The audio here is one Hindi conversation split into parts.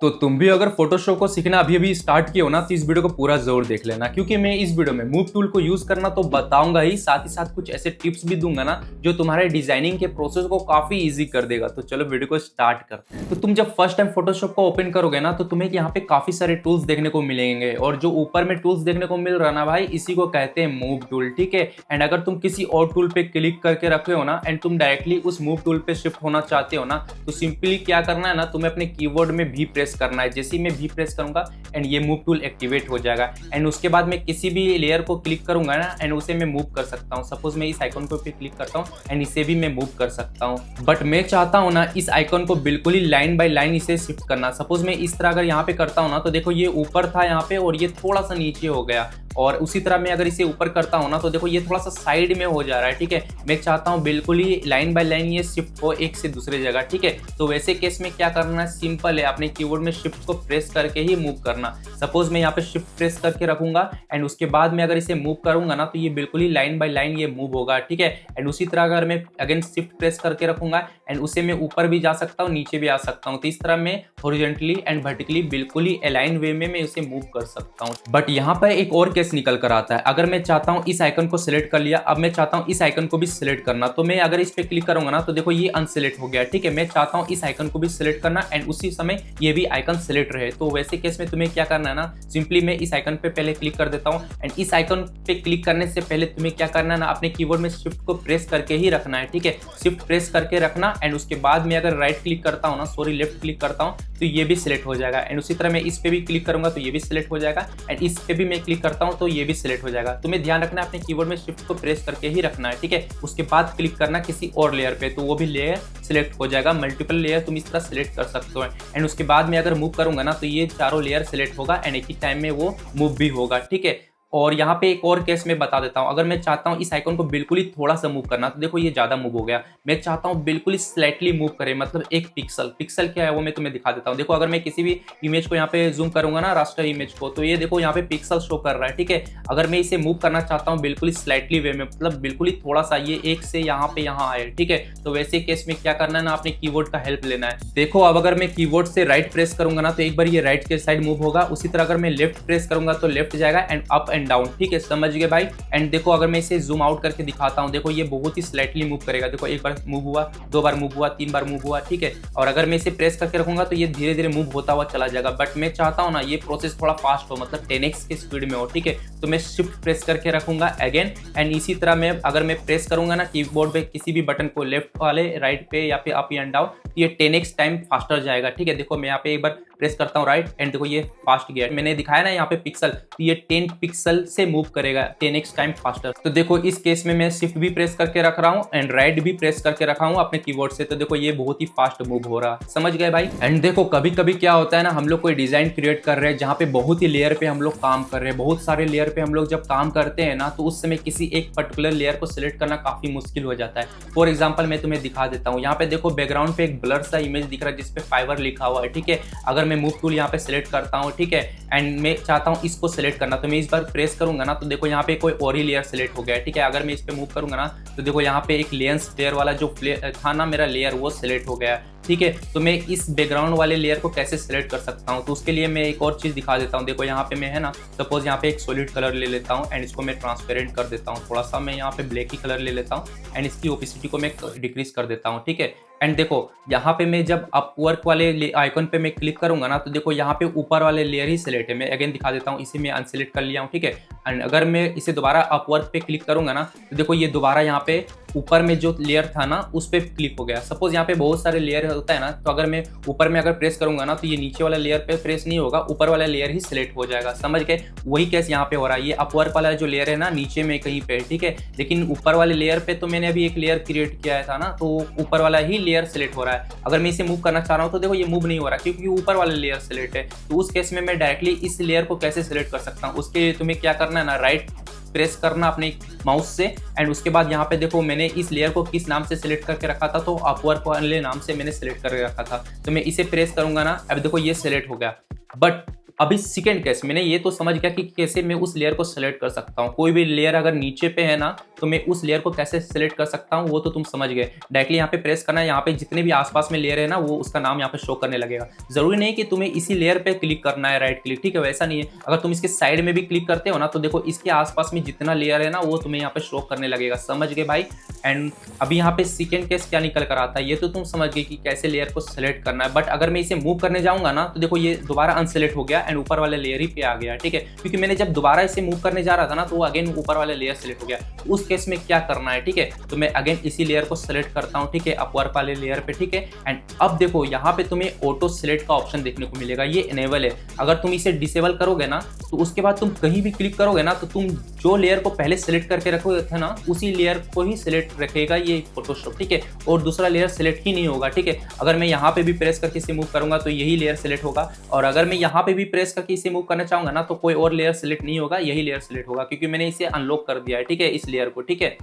तो तुम भी अगर फोटोशॉप को सीखना अभी अभी स्टार्ट किए हो ना, तो इस वीडियो को पूरा जरूर देख लेना, क्योंकि मैं इस वीडियो में मूव टूल को यूज करना तो बताऊंगा ही साथ कुछ ऐसे टिप्स भी दूंगा ना जो तुम्हारे डिजाइनिंग के प्रोसेस को काफी इजी कर देगा। तो चलो वीडियो को स्टार्ट करते हैं। तो तुम जब फर्स्ट टाइम फोटोशॉप को ओपन करोगे ना, तो तुम्हें यहाँ पे काफी सारे टूल्स देखने को मिलेंगे, और जो ऊपर में टूल्स देखने को मिल रहा ना भाई, इसी को कहते हैं मूव टूल, ठीक है। एंड अगर तुम किसी और टूल पे क्लिक करके रखे हो ना, एंड तुम डायरेक्टली उस मूव टूल पे शिफ्ट होना चाहते हो ना, तो सिंपली क्या करना है ना, तुम्हें अपने कीबोर्ड में भी प्रेस करना है। जैसे मैं भी प्रेस करूंगा एंड ये मूव टूल एक्टिवेट हो जाएगा, एंड उसके बाद मैं किसी भी लेयर को क्लिक करूंगा ना, एंड उसे मैं मूव कर सकता हूं। सपोज मैं इस आइकन को पे क्लिक करता हूं एंड इसे भी मैं मूव कर सकता हूं, बट मैं चाहता हूं ना इस आइकन को बिल्कुल ही लाइन बाय लाइन इसे शिफ्ट करना। सपोज मैं इस तरह अगर यहाँ पे करता हूं ना, तो देखो ये ऊपर था यहाँ पे और ये थोड़ा सा नीचे हो गया, और उसी तरह मैं अगर इसे ऊपर करता हूं ना, तो देखो ये थोड़ा सा साइड में हो जा रहा है, ठीक है। मैं चाहता हूं बिल्कुल ही लाइन बाय लाइन ये शिफ्ट हो एक से दूसरे जगह, ठीक है। तो वैसे केस में क्या करना है, सिंपल है, अपने कीबोर्ड में शिफ्ट को प्रेस करके ही मूव करना। सपोज मैं यहाँ पे शिफ्ट प्रेस करके रखूंगा एंड उसके बाद मैं अगर इसे मूव करूंगा ना, तो ये बिल्कुल ही लाइन बाय लाइन ये मूव होगा, ठीक है। एंड उसी तरह अगर मैं अगेन शिफ्ट प्रेस करके रखूंगा एंड उसे मैं ऊपर भी जा सकता हूँ, नीचे भी आ सकता हूँ। तो इस तरह मैं हॉरिजॉन्टली एंड वर्टिकली बिल्कुल ही अलाइन वे में मैं उसे मूव कर सकता हूँ। बट यहाँ पर एक और केस निकल कर आता है। अगर मैं चाहता हूँ इस आइकन को सिलेक्ट कर लिया, अब मैं चाहता हूँ इस आइकन को भी सिलेक्ट करना, तो मैं अगर इस पे क्लिक करूंगा ना, तो देखो ये अनसिलेक्ट हो गया, ठीक है। मैं चाहता हूँ इस आइकन को भी सिलेक्ट करना एंड उसी समय ये भी आइकन सिलेक्ट रहे। तो वैसे केस में तुम्हें क्या करना है ना, सिंपली मैं इस आइकन पे पहले क्लिक कर देता हूँ, एंड इस आइकन पे क्लिक करने से पहले तुम्हें क्या करना है ना, अपने कीबोर्ड में शिफ्ट को प्रेस करके ही रखना है, ठीक है। शिफ्ट प्रेस करके रखना एंड उसके बाद में अगर राइट क्लिक करता हूँ ना, सॉरी लेफ्ट क्लिक करता हूँ, तो ये भी सिलेक्ट हो जाएगा। एंड उसी तरह मैं इस पे भी क्लिक करूंगा तो ये भी सिलेक्ट हो जाएगा, एंड इस पे भी मैं क्लिक करता हूँ तो ये भी सिलेक्ट हो जाएगा। तुम्हें ध्यान रखना है अपने कीबोर्ड में शिफ्ट को प्रेस करके ही रखना है, ठीक है। उसके बाद क्लिक करना किसी और लेयर पे, तो वो भी लेयर सिलेक्ट हो जाएगा। मल्टीपल लेयर तुम इस तरह सिलेक्ट कर सकते हो, एंड उसके बाद में अगर मूव करूंगा ना, तो ये चारों लेयर सिलेक्ट होगा एंड एक ही टाइम में वो मूव भी होगा, ठीक है। और यहाँ पे एक और केस में बता देता हूँ। अगर मैं चाहता हूँ इस आइकन को बिल्कुल ही थोड़ा सा मूव करना, तो देखो ये ज्यादा मूव हो गया। मैं चाहता हूँ बिल्कुल ही स्लाइटली मूव करे, मतलब एक पिक्सल। पिक्सल क्या है वो मैं तुम्हें दिखा देता हूँ। देखो अगर मैं किसी भी इमेज को यहाँ पे जूम करूंगा ना, रास्टर इमेज को, तो ये देखो यहाँ पे पिक्सल शो कर रहा है, ठीक है। अगर मैं इसे मूव करना चाहता हूँ बिल्कुल ही स्लाइटली वे में, मतलब बिल्कुल ही थोड़ा सा, ये एक से यहाँ पे यहाँ आए, ठीक है। तो वैसे केस में क्या करना है ना, अपने कीबोर्ड का हेल्प लेना है। देखो अब अगर मैं कीबोर्ड से राइट प्रेस करूंगा ना, तो एक बार ये राइट के साइड मूव होगा। उसी तरह अगर मैं लेफ्ट प्रेस करूंगा तो लेफ्ट जाएगा, एंड अप एंड डाउन, ठीक है। समझ गए भाई। एंड देखो अगर मैं इसे जूम आउट करके दिखाता हूं, देखो ये बहुत ही स्लाइटली मूव करेगा। देखो एक बार मूव हुआ, दो बार मूव हुआ, तीन बार मूव हुआ, ठीक है। और अगर मैं इसे प्रेस करके रखूंगा तो ये धीरे धीरे मूव होता हुआ चला जाएगा। बट मैं चाहता हूं ना ये प्रोसेस थोड़ा फास्ट हो, मतलब 10x की स्पीड में हो, ठीक है। तो मैं शिफ्ट प्रेस करके रखूंगा अगेन, एंड इसी तरह मैं अगर मैं प्रेस करूंगा ना कीबोर्ड पे किसी भी बटन को, लेफ्ट वाले, राइट पे या फिर अप एंड डाउन, ये 10x टाइम फास्टर जाएगा, ठीक है। देखो मैं यहाँ पे एक बार प्रेस करता हूँ राइट, एंड देखो ये फास्ट गया। मैंने दिखाया ना यहाँ पे पिक्सल, तो ये 10 पिक्सल से मूव करेगा 10x टाइम फास्टर। तो देखो इस केस में मैं शिफ्ट भी प्रेस करके रख रहा हूँ एंड राइट भी प्रेस करके रखा हूँ अपने कीबोर्ड से, तो देखो ये बहुत ही फास्ट मूव हो रहा है। समझ गए भाई। एंड देखो कभी कभी क्या होता है ना, हम लोग कोई डिजाइन क्रिएट कर रहे हैं जहाँ पे बहुत ही लेयर पे हम लोग काम कर रहे हैं, बहुत सारे लेयर पे हम लोग जब काम करते हैं ना, तो उस समय किसी एक पर्टिकुलर लेयर को सिलेक्ट करना काफी मुश्किल हो जाता है। फॉर एग्जाम्पल मैं तुम्हें दिखा देता हूँ। यहाँ पे देखो बैकग्राउंड पे एक ब्लर सा इमेज दिख रहा है जिसपे फाइबर लिखा हुआ है, ठीक है। अगर मैं मूव टूल यहाँ पे सिलेक्ट करता हूँ, ठीक है, एंड मैं चाहता हूँ इसको सिलेक्ट करना, तो मैं इस बार प्रेस करूंगा ना, तो देखो यहाँ पे कोई और ही लेयर सिलेक्ट हो गया, ठीक है। अगर मैं इस पे मूव करूंगा ना, तो देखो यहाँ पे एक लेंस फ्लेयर वाला जो था ना मेरा लेयर, वो सिलेक्ट हो गया, ठीक है। तो मैं इस बैकग्राउंड वाले लेयर को कैसे सिलेक्ट कर सकता हूँ, तो उसके लिए मैं एक और चीज दिखा देता हूँ। देखो यहाँ पे मैं है ना, सपोज यहाँ पे एक सॉलिड कलर ले लेता हूँ एंड इसको मैं ट्रांसपेरेंट कर देता हूँ थोड़ा सा। मैं यहाँ पे ब्लैक ही कलर ले लेता हूँ एंड इसकी ओपेसिटी को मैं डिक्रीज कर देता हूँ, ठीक है। एंड देखो यहाँ पे मैं जब अपवर्क वाले आइकन पे मैं क्लिक करूंगा ना, तो देखो यहाँ पे ऊपर वाले लेयर ही सिलेक्ट है। मैं अगेन दिखा देता हूँ, इसे मैं अनसिलेक्ट कर लिया हूँ, ठीक है। एंड अगर मैं इसे दोबारा अपवर्क पे क्लिक करूंगा ना, तो देखो ये दोबारा यहाँ पे ऊपर में जो लेयर था ना उस पे क्लिक हो गया। सपोज यहाँ पे बहुत सारे लेयर होता है ना, तो अगर मैं ऊपर में अगर प्रेस करूंगा ना, तो ये नीचे वाला लेयर पे प्रेस नहीं होगा, ऊपर वाला लेयर ही सिलेक्ट हो जाएगा। समझ गए। वही केस यहाँ पे हो रहा है। ये अपवर्क वाला जो लेयर है ना नीचे में कहीं पे, ठीक है, लेकिन ऊपर वाले लेयर पे तो मैंने अभी एक लेयर क्रिएट किया था ना, तो ऊपर वाला ही लेयर सिलेक्ट हो रहा है। अगर मैं इसे मूव करना चाह रहा हूँ तो देखो ये मूव नहीं हो रहा क्योंकि ऊपर वाला लेयर सिलेक्ट है। तो उस केस में मैं डायरेक्टली इस लेयर को कैसे सिलेक्ट कर सकता हूँ, उसके लिए तुम्हें क्या करना है ना, राइट प्रेस करना अपने माउस से, एंड उसके बाद यहाँ पे देखो मैंने इस लेयर को किस नाम से सिलेक्ट करके रखा था, तो अपवर्क वाले नाम से मैंने सिलेक्ट करके रखा था। तो मैं इसे प्रेस करूंगा ना, अब देखो ये सिलेक्ट हो गया। बट अभी सेकंड केस मैंने ये तो समझ गया कि कैसे मैं उस लेयर को सिलेक्ट कर सकता हूँ। कोई भी लेयर अगर नीचे पे है ना तो मैं उस लेयर को कैसे सिलेक्ट कर सकता हूँ वो तो तुम समझ गए। डायरेक्टली यहाँ पे प्रेस करना है, यहाँ पे जितने भी आसपास में लेयर है ना वो उसका नाम यहाँ पे शो करने लगेगा। जरूरी नहीं कि तुम्हें इसी लेयर पे क्लिक करना है राइट क्लिक, ठीक है, वैसा नहीं है। अगर तुम इसके साइड में भी क्लिक करते हो ना तो देखो इसके आसपास में जितना लेयर है ना वो तुम्हें यहाँ पे शो करने लगेगा, समझ गए भाई। एंड अभी यहाँ पे सेकंड केस क्या निकल कर आता है ये तो तुम समझ गए कि कैसे लेयर को सिलेक्ट करना है। बट अगर मैं इसे मूव करने जाऊंगा ना तो देखो ये दोबारा अनसेलेक्ट हो गया एंड ऊपर वाले लेयर ही पे आ गया, ठीक है, क्योंकि मैंने जब दोबारा इसे मूव करने जा रहा था ना तो वो अगेन ऊपर वाले लेयर सेलेक्ट हो गया। उस केस में क्या करना है, ठीक है, तो मैं अगेन इसी लेयर को सिलेक्ट करता हूँ, ठीक है, अपवर्क वाले लेयर पे, ठीक है। एंड अब देखो यहाँ पे तुम्हें ऑटो सिलेक्ट का ऑप्शन देखने को मिलेगा, ये इनेबल है। अगर तुम इसे डिसेबल करोगे ना तो उसके बाद तुम कहीं भी क्लिक करोगे ना तो तुम जो लेयर को पहले सिलेक्ट करके रखोगे थे ना उसी लेयर को ही सिलेक्ट रखेगा ये फोटोशॉप, ठीक है, और दूसरा लेयर सिलेक्ट ही नहीं होगा, ठीक है। अगर मैं यहाँ पे भी प्रेस करके इसे मूव करूंगा तो यही लेयर सिलेक्ट होगा, और अगर मैं यहाँ पे भी प्रेस करके इसे मूव करना चाहूंगा ना तो कोई और लेयर सिलेक्ट नहीं होगा, यही लेयर सिलेक्ट होगा, क्योंकि मैंने इसे अनलॉक कर दिया है, ठीक है, इस लेयर को, ठीक है।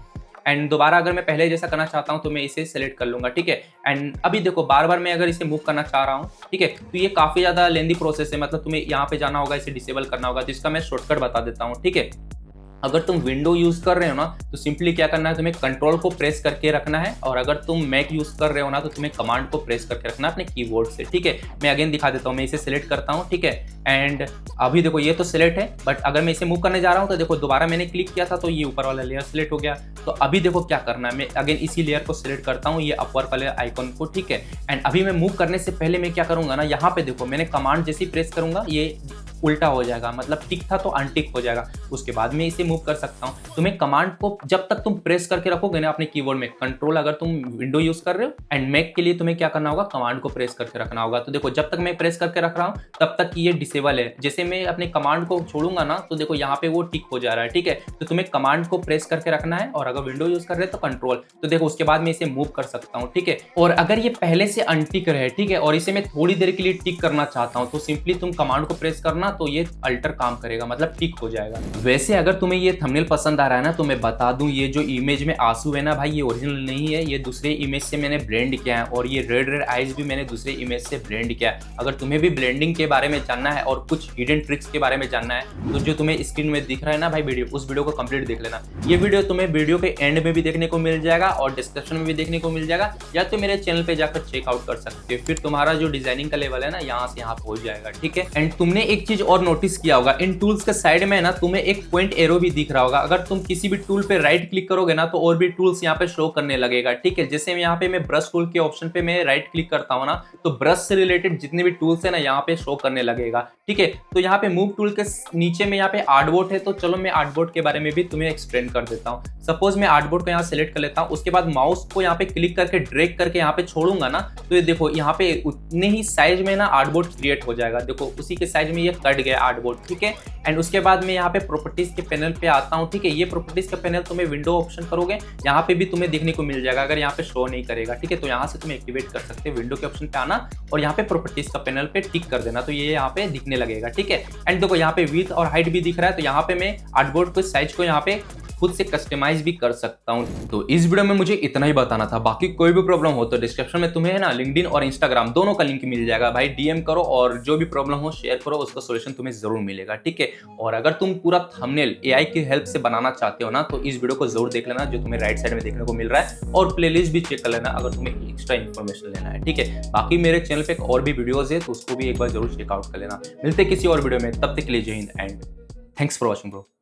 एंड दोबारा अगर मैं पहले जैसा करना चाहता हूं तो मैं इसे सेलेक्ट कर लूंगा, ठीक है। एंड अभी देखो बार बार मैं अगर इसे मूव करना चाह रहा हूं, ठीक है, तो ये काफी ज्यादा लेंदी प्रोसेस है, मतलब तुम्हें यहाँ पे जाना होगा, इसे डिसेबल करना होगा, तो इसका मैं शॉर्टकट बता देता हूँ, ठीक है। अगर तुम विंडो यूज कर रहे हो ना तो सिंपली क्या करना है, तुम्हें कंट्रोल को प्रेस करके रखना है, और अगर तुम मैक यूज कर रहे हो ना तो तुम्हें कमांड को प्रेस करके रखना है अपने कीबोर्ड से, ठीक है। मैं अगेन दिखा देता हूँ, मैं इसे सिलेक्ट करता हूँ, ठीक है। एंड अभी देखो ये तो सिलेक्ट है, बट अगर मैं इसे मूव करने जा रहा हूँ तो देखो दोबारा मैंने क्लिक किया था तो ये ऊपर वाला लेयर सिलेक्ट हो गया। तो अभी देखो क्या करना है, मैं अगेन इसी लेयर को सिलेक्ट करता हूँ, ये अपवर्क वाले आइकन को, ठीक है। एंड अभी मैं मूव करने से पहले मैं क्या करूंगा ना, यहाँ पे देखो मैंने कमांड जैसी प्रेस करूंगा ये उल्टा हो जाएगा, मतलब टिक था तो अनटिक हो जाएगा, उसके बाद में इसे मूव कर सकता हूं। तुम्हें कमांड को जब तक तुम प्रेस करके रखोगे ना अपने कीबोर्ड में, कंट्रोल अगर तुम विंडो यूज कर रहे हो, एंड मैक के लिए तुम्हें क्या करना होगा, कमांड को प्रेस करके रखना होगा। तो देखो जब तक मैं प्रेस करके रख रहा हूं तब तक ये डिसेबल है, जैसे मैं अपने कमांड को छोड़ूंगा ना तो देखो यहाँ पे वो टिक हो जा रहा है, ठीक है। तो तुम्हें कमांड को प्रेस करके रखना है, और अगर विंडो यूज कर रहे हो तो कंट्रोल, तो देखो उसके बाद मैं इसे मूव कर सकता हूँ, ठीक है। और अगर ये पहले से अनटिक रहे, ठीक है, और इसे मैं थोड़ी देर के लिए टिक करना चाहता हूँ तो सिंपली तुम कमांड को प्रेस करना तो ये अल्टर काम करेगा, मतलब टिक हो जाएगा। वैसे अगर तुम्हें ये थंबनेल पसंद आ रहा है ना तो मैं बता दूं, ये जो इमेज में आंसू है ना भाई ये ओरिजिनल नहीं है, ये दूसरे इमेज से मैंने ब्लेंड किया है, और ये रेड रेड आईज भी मैंने दूसरे इमेज से ब्लेंड किया है। अगर तुम्हें भी ब्लेंडिंग के बारे में जानना है और कुछ हिडन ट्रिक्स के बारे में जानना है तो जो तुम्हें स्क्रीन में दिख रहा है ना भाई वीडियो, उस वीडियो को कंप्लीट देख लेना। ये वीडियो तुम्हें वीडियो के एंड में भी देखने को मिल जाएगा और डिस्क्रिप्शन में भी देखने को मिल जाएगा, या तो मेरे चैनल पे जाकर चेकआउट कर सकते हो, फिर तुम्हारा जो डिजाइनिंग का लेवल है ना यहाँ से यहाँ पहुंच जाएगा, ठीक है। एंड तुमने एक चीज और नोटिस किया होगा, इन टूल्स के साइड में ना तुम्हें एक पॉइंट एरो भी दिख रहा होगा। अगर तुम किसी भी टूल पे राइट क्लिक करोगे ना तो और भी टूल्स यहाँ पे शो करने लगेगा, ठीक है। जैसे यहाँ पे मैं ब्रश टूल के ऑप्शन पे मैं राइट क्लिक करता हूँ ना तो ब्रश से रिलेटेड जितने भी टूल्स है ना यहाँ पे शो करने लगेगा, ठीक है। तो यहाँ पे मूव टूल के नीचे में यहाँ पे आर्टबोर्ड है, तो चलो मैं आर्टबोर्ड के बारे में भी तुम्हें एक्सप्लेन कर देता हूँ। सपोज मैं आर्टबोर्ड को यहाँ सेलेक्ट कर लेता हूँ, उसके बाद माउस को यहाँ पे क्लिक करके ड्रैग करके यहाँ पे छोड़ूंगा ना तो ये देखो यहाँ पे उतने ही साइज में ना आर्टबोर्ड क्रिएट हो जाएगा, देखो उसी के साइज में ये कट गया आर्टबोर्ड, ठीक है। एंड उसके बाद मैं यहाँ पे प्रॉपर्टीज के पैनल पे आता हूँ, ठीक है। ये प्रॉपर्टीज का पैनल तुम्हें विंडो ऑप्शन करोगे यहाँ पे भी तुम्हें देखने को मिल जाएगा, अगर यहाँ पे शो नहीं करेगा, ठीक है, तो यहाँ से तुम्हें एक्टिवेट कर सकते हो। विंडो के ऑप्शन पे आना और यहाँ पे प्रॉपर्टीज का पैनल पे टिक कर देना तो ये यहाँ पे दिखने लगेगा, ठीक है। एंड देखो यहाँ पे विड्थ और हाइट भी दिख रहा है, तो यहाँ पे मैं आर्टबोर्ड के साइज को यहाँ पे खुद से कस्टमाइज भी कर सकता हूं। तो इस वीडियो में मुझे इतना ही बताना था, बाकी कोई भी प्रॉब्लम हो तो डिस्क्रिप्शन में तुम्हें ना लिंक्डइन और इंस्टाग्राम दोनों का लिंक मिल जाएगा भाई, डीएम करो और जो भी प्रॉब्लम हो शेयर करो, उसका सॉल्यूशन तुम्हें जरूर मिलेगा, ठीक है। और अगर तुम पूरा थंबनेल एआई की हेल्प से बनाना चाहते हो ना तो इस वीडियो को जरूर देख लेना जो तुम्हें राइट साइड में देखने को मिल रहा है, और प्लेलिस्ट भी चेक कर लेना अगर तुम्हें एक्स्ट्रा इन्फॉर्मेशन लेना है, ठीक है। बाकी मेरे चैनल पे और भी वीडियोस है तो उसको भी एक बार जरूर चेकआउट कर लेना। मिलते किसी और वीडियो में, तब तक के लिए जय Hind and thanks for watching bro.